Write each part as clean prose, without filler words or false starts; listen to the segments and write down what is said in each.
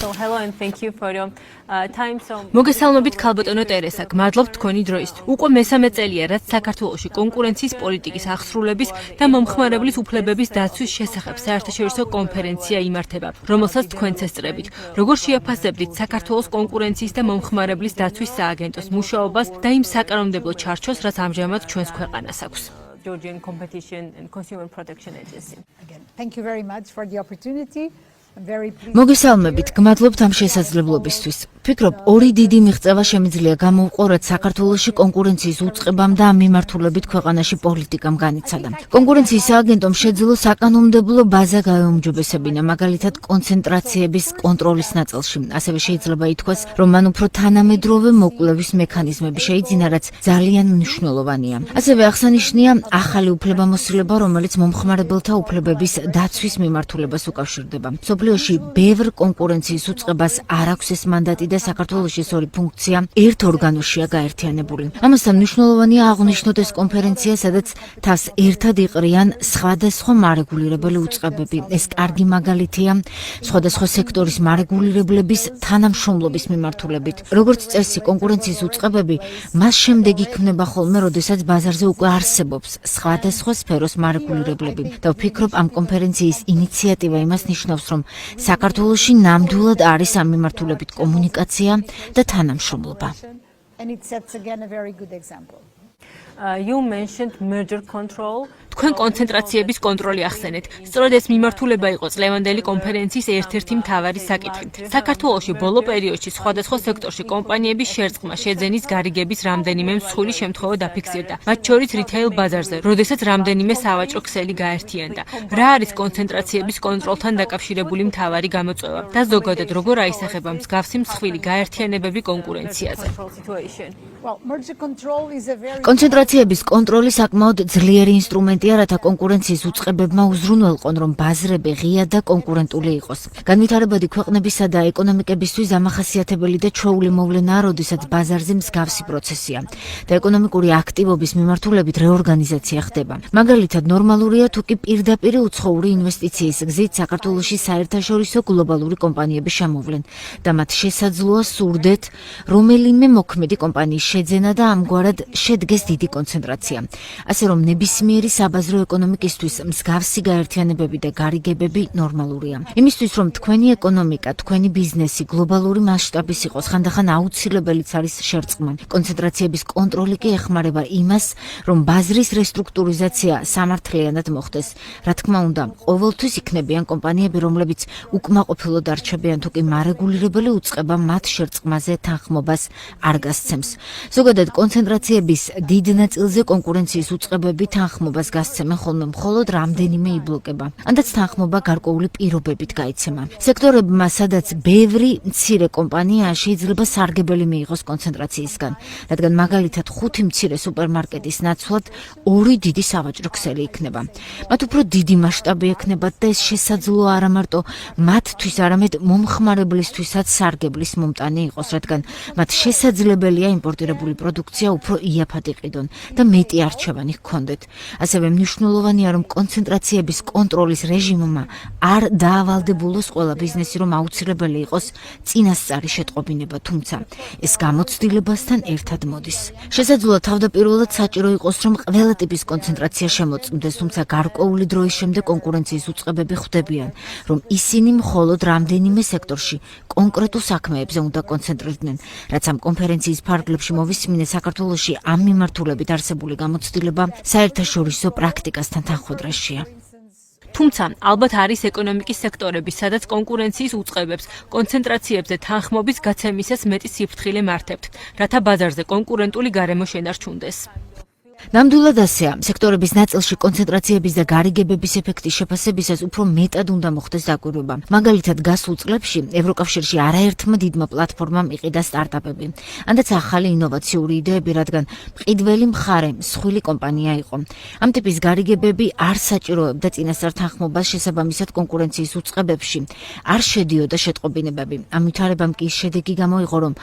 Hello and thank you for your time. მოგესალმებით ქალბატონო ტერესა, გმადლობთ თქვენი დროისთვის. უკვე მესამე წელია, რაც საქართველოში კონკურენციის პოლიტიკის აღსრულების და მომხმარებლის უფლებების დაცვის შესახებ საერთაშორისო კონფერენცია იმართება, რომელსაც თქვენც ესწრებით. როგორ შეაფასებდით საქართველოს კონკურენციის და მომხმარებლის დაცვის სააგენტოს მუშაობას და იმ საკანონმდებლო ჩარჩოს, რაც ამჟამად ჩვენს ქვეყანას აქვს? Georgian Competition and Consumer Protection Agency. Again, thank you very much for the opportunity. მოგესალმებით, გმადლობთ ამ შესაძლებლობისთვის. Ვფიქრობ, ორი დიდი მიღწევა შემიძლია გამოვყო, რაც საქართველოში კონკურენციის უწყებამ და ამ მიმართულებით ქვეყანაში პოლიტიკამ განიცადა. კონკურენციის სააგენტომ შეძლო საკანონმდებლო ბაზა გაეუმჯობესებინა, მაგალითად კონცენტრაციების კონტროლის ნაწილში. ასევე შეიძლება ითქვას, რომ მან უფრო თანამედროვე მოკვლევის მექანიზმები შეიძინა, რაც ძალიან მნიშვნელოვანია. ასევე აღსანიშნია ახალი უფლებამოსილება, რომელიც მომხმარებელთა უფლებების დაცვის მიმართულებას უკავშირდება. მსოფლიოში ბევრ კონკურენციის უწყებას არ აქვს ეს მანდატი და საქართველოში ორი ფუნქცია ერთ ორგანოშია გაერთიანებული. ამასთან მნიშვნელოვანია აღვნიშნოთ ეს კონფერენცია, სადაც თავს ერთად იყრიან სხვადასხვა მარეგულირებელი უწყებები. ეს კარგი მაგალითია სხვადასხვა სექტორის მარეგულირებლების თანამშრომლობის მიმართულებით. როგორც წესი, კონკურენციის უწყებები მას შემდეგ იქმნება ხოლმე, როდესაც ბაზარზე უკვე არსებობს სხვადასხვა სფეროს მარეგულირებლები. და ვფიქრობ, ამ კონფერენციის ინიციატივა იმას ნიშნავს, რომ საქართველოში ნამდვილად არის ამ მიმართულებით კომუნიკაცია და თანამშრომლობა. And it sets again a very good example. You mentioned merger control. თქვენ კონცენტრაციების კონტროლი ახსენეთ. სწორედ ეს მიმართულება იყო წლევანდელი კონფერენციის ერთ-ერთი მთავარი საკითხი. საქართველოში ბოლო პერიოდში სხვადასხვა სექტორში კომპანიების შერწყმა შეძენის გარიგების რამდენიმე მსხვილი შემთხვევა დაფიქსირდა, მათ შორის რითეილ ბაზარზე, როდესაც რამდენიმე სავაჭრო ქსელი გაერთიანდა. რა არის კონცენტრაციების კონტროლთან დაკავშირებული მთავარი გამოწვევა და ზოგადად როგორ აისახება მსგავსი მსხვილი გაერთიანებები კონკურენციაზე? კონცენტრაციების კონტროლი საკმაოდ ძლიერი ინსტრუმენტია, რათა კონკურენციის უწყებებმა უზრუნველყონ, რომ ბაზრები ღია და კონკურენტული იყოს. განვითარებადი ქვეყნებისა და ეკონომიკებისთვის ამახასიათებელი და ჩვეული მოვლენაა, როდესაც ბაზარზე მსგავსი პროცესია და ეკონომიკური აქტივობის მიმართულებით რეორგანიზაცია ხდება. მაგალითად, ნორმალურია თუ კი პირდაპირ უცხოური ინვესტიციის გზით საქართველოში საერთაშორისო გლობალური კომპანიები შემოვლენ და მათ შესაძლოა სურდეთ რომელიმე მოქმედი კომპანიის შეძენა და ამგვარად შედგეს დიდი კონცენტრაცია. ასე რომ ნებისმიერი საბაზრო ეკონომიკისთვის მსგავსი გაერთიანებები და გარიგებები ნორმალურია. იმისთვის რომ თქვენი ეკონომიკა, თქვენი ბიზნესი გლობალური მასშტაბის იყოს, ხანდახან აუცილებელიც არის შერწყმა. კონცენტრაციების კონტროლი კი ეხმარება იმას, რომ ბაზრის რესტრუქტურიზაცია სამართლიანად მოხდეს. რა თქმა უნდა, ყოველთვის იქნებიან კომპანიები, რომლებიც უკმაყოფილოდ არჩებიან, თუ კი მარეგულირებელი უწყება მათ შერწყმაზე თანხმობას არ გასცემს. ზოგადად კონცენტრაციების დიდ ნაწილზე კონკურენციის უწყებები თანხმობას გასცემენ ხოლმე მხოლოდ რამდენიმე იბლოკება. ანდაც თანხმობა გარკვეული პირობებით გაიცემა. სექტორებმა, სადაც ბევრი მცირე კომპანიაა, შეიძლება სარგებელი მიიღოს კონცენტრაციისგან, რადგან მაგალითად 5 მცირე სუპერმარკეტის ნაცვლად 2 დიდი სავაჭრო ქსელი იქნება. მათ უფრო დიდი მასშტაბი ექნებათ და ეს შესაძლოა არა მარტო მათთვის, არამედ მომხმარებლისთვისაც სარგებლის მომტანი იყოს, რადგან მათ შესაძლებელია იმპორტირებული პროდუქცია უფრო იაფად იყიდონ და მეტი არჩევანი ჰქონდეთ. ასევე მნიშვნელოვანია, რომ კონცენტრაციების კონტროლის რეჟიმმა არ დაავალდებულოს ყველა ბიზნესი, რომ აუცილებელი იყოს წინასწარი შეტყობინება, თუმცა ეს გამოცდილებასთან ერთად მოდის. შესაძლოა თავდაპირველად საჭირო იყოს, რომ ყველა ტიპის კონცენტრაცია შემოწმდეს, თუმცა გარკვეული დროის შემდეგ კონკურენციის უწყებები ხვდებიან, რომ ისინი მხოლოდ რამდენიმე სექტორში კონკრეტულ საქმეებზე უნდა კონცენტრირდნენ, რაც ამ კონფერენციის ფარგლებში მოვისმინე საქართველოში ამ მიმართულებით არსებული გამოცდილება საერთაშორისო პრაქტიკასთან თანხმდრაშია. თუმცა, ალბათ არის ეკონომიკის სექტორები, სადაც კონკურენციის უწყებებს, კონცენტრაციებზე თანხმობის გაცემისას მეტი სიფრთხილე მართავთ, რათა ბაზარზე კონკურენტული გარემო შენარჩუნდეს. ნამდვილად ასეა. სექტორების ნაწილში კონცენტრაციების და გარიგებების ეფექტის შეფასებისას უფრო მეტად უნდა მოხდეს დაკვირვება. მაგალითად, გასულ წლებში ევროკავშირში არაერთმა დიდმა პლატფორმამ იყიდა სტარტაპები. ანდაც ახალი ინოვაციური იდეები, რადგან მყიდველი მხარე მსხვილი კომპანია იყო. ამ ტიპის გარიგებები არ საჭიროებდა წინასწარ თანხმობას შესაბამისად კონკურენციის უწყებებში. არ შედიოდა შეტყობინებები. ამ ვითარებამ კი შედეგი გამოიღო, რომ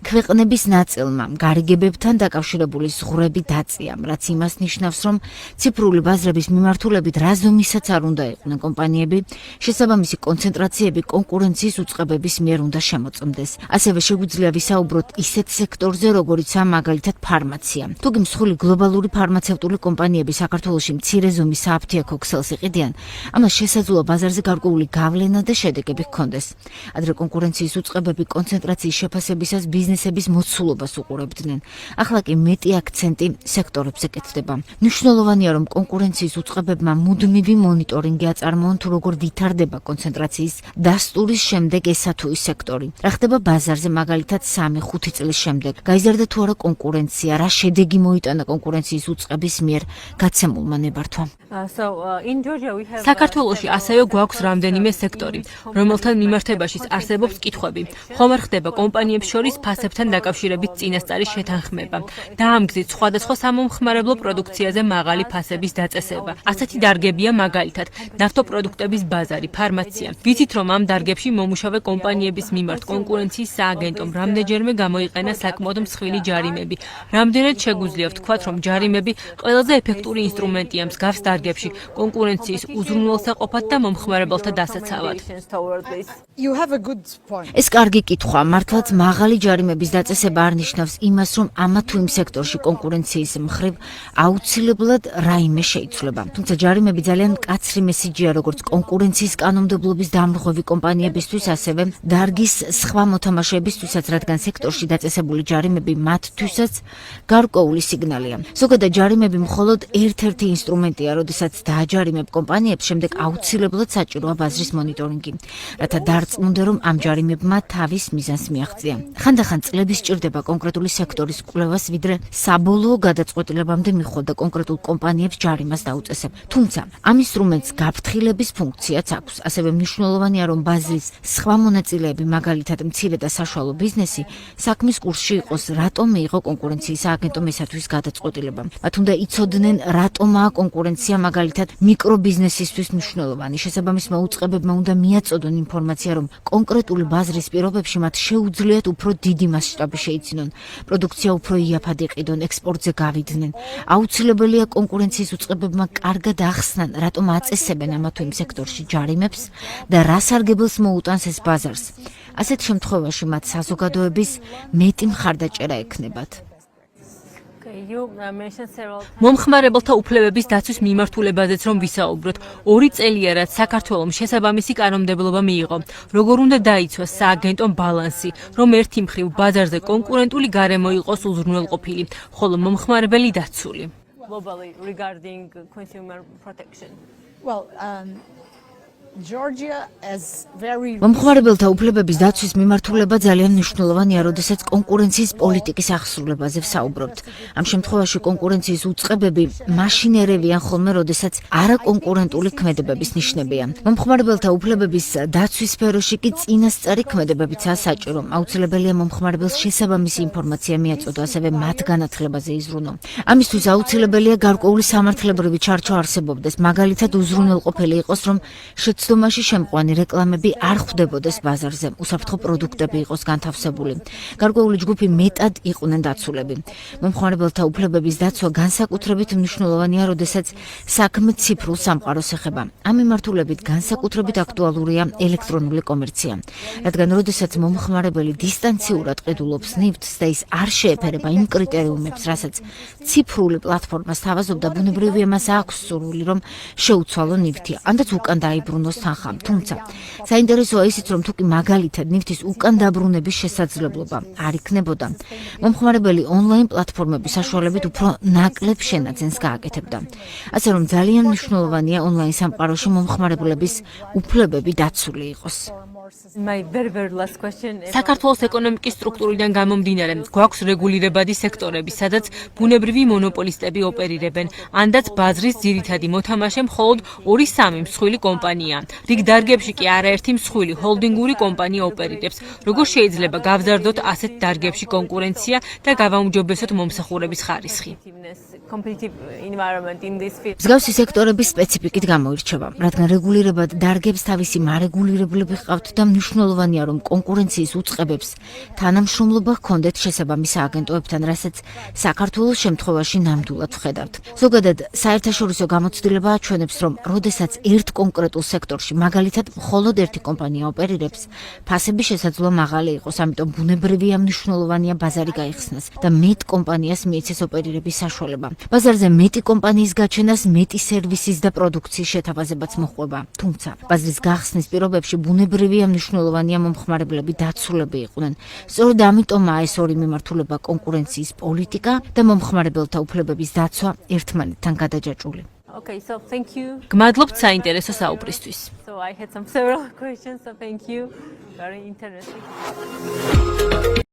ქვეყნების ნაწილმა გარიგებებთან დაკავშირებული ზღვრები დაწია. რაც იმას ნიშნავს, რომ ციფრული ბაზრების მიმართულებით რა ზომისაც არ უნდა იყვნენ კომპანიები, შესაბამისი კონცენტრაციები კონკურენციის უწყებების მიერ უნდა შემოწმდეს. ასევე შეგვიძლია ვისაუბროთ ისეთ სექტორზე, როგორიცაა მაგალითად ფარმაცია. თუკი მსხვილი გლობალური ფარმაცევტული კომპანიები საქართველოში მცირე ზომის სააფთიაქო ქსელს იყიდიან, ამას შესაძლოა ბაზარზე გარკვეული გავლენა და შედეგები ჰქონდეს. ადრე კონკურენციის უწყებები კონცენტრაციის შეფასებისას ბიზნესების მოცულობას უყურებდნენ. ახლა კი მეტი აქცენტი სექტორებზე კეთდება. მნიშვნელოვანია, რომ კონკურენციის უწყებებმა მუდმივი მონიტორინგი აწარმოონ თუ როგორ ვითარდება კონცენტრაციის დასტურის შემდეგ ესა თუ ის სექტორი. რა ხდება ბაზარზე მაგალითად 3-5 წლის შემდეგ? გაიზარდა თუ არა კონკურენცია, რა შედეგი მოიტანა კონკურენციის უწყების მიერ გაცემულმა ნებართვამ? საქართველოში ასევე გვაქვს რამდენიმე სექტორი, რომელთან მიმართებაშიც არსებობს კითხვები. ხომ არ ხდება კომპანიებს შორის ფასებთან დაკავშირებით წინასწარი შეთანხმება და ამ გზით სხვადასხვა სამომხმარებლო პროდუქციაზე მაღალი ფასების დაწესება. ასეთი დარგებია მაგალითად ნავთობპროდუქტების ბაზარი, ფარმაცია. ვიცით, რომ ამ დარგებში მომუშავე კომპანიების მიმართ კონკურენციის სააგენტომ რამდენჯერმე გამოიყენა საკმაოდ მსხვილი ჯარიმები. რამდენად შეგვიძლია ვთქვათ, რომ ჯარიმები ყველაზე ეფექტური ინსტრუმენტია მსგავს დარგებში კონკურენციის უზრუნველსაყოფად და მომხმარებელთა დასაცავად. You have a good point. ეს კარგი კითხვა, მართლაც მაღალი ჯარიმების დაწესება არ ნიშნავს იმას, რომ ამა თუ იმ სექტორში კონკურენციის მხრივ აუცილებლად რაიმე შეიცვლება. თუმცა ჯარიმები ძალიან მკაცრი მესიჯია როგორც კონკურენციის კანონმდებლობის დამრღვევი კომპანიებისთვის, ასევე დარგის სხვა მოთამაშეებისთვისაც, რადგან სექტორში დაწესებული ჯარიმები მათთვისაც გარკვეული სიგნალია. ზოგადად ჯარიმები მხოლოდ ერთ-ერთი ინსტრუმენტია, როდესაც დააჯარიმებ კომპანიებს, შემდეგ აუცილებლად საჭიროა ბაზრის მონიტორინგი, რათა დარწმუნდე, რომ ამ ჯარიმებმა თავის მიზანს მიაღწია. ხანდახან წლები სჭირდება კონკრეტული სექტორის კვლევას, ვიდრე საბოლოო გადაწყვეტილებამდე მიხვდა და კონკრეტულ კომპანიებს ჯარიმას დაუწესებ. თუმცა ამ ინსტრუმენტს გაფრთხილების ფუნქციაც აქვს. ასევე მნიშვნელოვანია, რომ ბაზრის სხვა მონაწილეები, მაგალითად მცირე და საშუალო ბიზნესი, საქმის კურსში იყოს, რატომ მიიღო კონკურენციის სააგენტომ ესათვის გადაწყვეტილება. მათ უნდა იცოდნენ, რატომაა კონკურენცია მაგალითად მიკრობიზნესისთვის მნიშვნელოვანი. შესაბამის მოუწყებებმა უნდა მიაწოდონ ინფორმაცია, რომ კონკრეტული ბაზრის პირობებში მათ შეუძლიათ უფრო დიდი მასშტაბი შეიცინონ, პროდუქცია უფრო იაფად იყიდონ, ექსპორტზე გავიდნენ. აუცილებელია კონკურენციის უწყებებმა კარგად ახსნან, რატომ აწესებენ ამა თუ იმ სექტორში ჯარიმებს და რა სარგებელს მოუტანს ეს ბაზარს. ასეთ შემთხვევაში მათ საზოგადოების მეტი მხარდაჭერა ექნებათ. მომხმარებელთა უფლებების დაცვის მიმართულებაზეც რომ ვისაუბროთ, 2 წელია რაც საქართველომ შესაბამისი კანონმდებლობა მიიღო. როგორ უნდა დაიცვას სააგენტომ ბალანსი, რომ ერთი მხრივ ბაზარზე კონკურენტული გარემო იყოს უზრუნველყოფილი, ხოლო მომხმარებელი დაცული. Well, Georgia as very მომხმარებელთა უფლებების დაცვის მიმართულება ძალიან მნიშვნელოვანია, როდესაც კონკურენციის პოლიტიკის აღსრულებაზე ვსაუბრობთ. ამ შემთხვევაში კონკურენციის უწყებები მაშინ ერევიან ხოლმე, როდესაც არაკონკურენტული ქმედებების ნიშნებია. მომხმარებელთა უფლებების დაცვის სფეროში კი წინასწარი ქმედებებიცაა საჭირო. აუცილებელია მომხმარებელს შესაბამისი ინფორმაცია მიაწოდო, ასევე მათ განათლებაზე იზრუნო. ამისთვის აუცილებელია გარკვეული სამართლებრივი ჩარჩო არსებობდეს, მაგალითად უზრუნველყოფელი იყოს, რომ ცდომაში შემყვანი რეკლამები არ ხვდებოდეს ბაზარზე, უსაფრთხო პროდუქტები იყოს განთავსებული. გარკვეული ჯგუფი მეტად იყვნენ დაცულები. მომხმარებელთა უფლებების დაცვა განსაკუთრებით მნიშვნელოვანია, როდესაც საქმე ციფრულ სამყაროს ეხება. ამ მიმართულებით განსაკუთრებით აქტუალურია ელექტრონული კომერცია, რადგან როდესაც მომხმარებელი დისტანციურად ყიდულობს ნივთს და ის არ შეეფერება იმ კრიტერიუმებს, რასაც ციფრული პლატფორმას თავაზობდა, ბუნებრივია მას აქვს სურვილი, რომ შეუცვალო ნივთი, ანდაც უკან დაიბრუნოს თანხამ. თუმცა საინტერესოა ისიც, რომ თუკი მაგალითად ნივთის უკან დაბრუნების შესაძლებლობა არ იქნებოდა, მომხმარებელი ონლაინ პლატფორმების საშუალებით უფრო ნაკლებ შენაძენს გააკეთებდა. ასე რომ ძალიან მნიშვნელოვანია ონლაინ სამყაროში მომხმარებლების უფლებები დაცული იყოს. საქართველოს ეკონომიკის სტრუქტურიდან გამომდინარე, გვაქვს რეგულირებადი სექტორები, სადაც ბუნებრივი მონოპოლისტები ოპერირებენ, ანდაც ბაზრის ძირითადი მოთამაშე მხოლოდ 2-3 მსხვილი კომპანია. რიგ დარგებში კი არაერთი მსხვილი ჰოლდინგური კომპანია ოპერირებს. როგორ შეიძლება გავზარდოთ ასეთ დარგებში კონკურენცია და გავაუმჯობესოთ მომსახურების ხარისხი? მსგავსი სექტორების სპეციფიკით გამოირჩევა, რადგან რეგულირებად დარგებს თავისი მარეგულირებლები ჰყავთ და და მნიშვნელოვანია, რომ კონკურენციის უწყებებს თანამშრომლობა ჰქონდეთ შესაბამის აგენტოებთან, რასაც საქართველოს შემთხვევაში ნამდვილად ვხედავთ. ზოგადად, საერთაშორისო გამოცდილება აჩვენებს, რომ როდესაც ერთ კონკრეტულ სექტორში, მაგალითად, მხოლოდ ერთი კომპანია ოპერირებს, ფასები შესაძლოა მაღალი იყოს, ამიტომ ბუნებრივია მნიშვნელოვანია ბაზარი გაიხსნას და მეტ კომპანიას მიეცეს ოპერირების საშუალება. ბაზარზე მეტი კომპანიის გაჩენას მეტი სერვისის და პროდუქციის შეთავაზებაც მოჰყვება. თუმცა, ბაზრის გახსნის პირობებში ბუნებრივია მნიშვნელოვანია მომხმარებლები დაცულები იყვნენ. სწორედ ამიტომაა ეს ორი მიმართულება კონკურენციის პოლიტიკა და მომხმარებელთა უფლებების დაცვა ერთმანეთთან გადაჯაჭვული. Okay, so thank you. გმადლობთ საინტერესო საუბრისთვის. So I had some several questions, so thank you. Very interesting.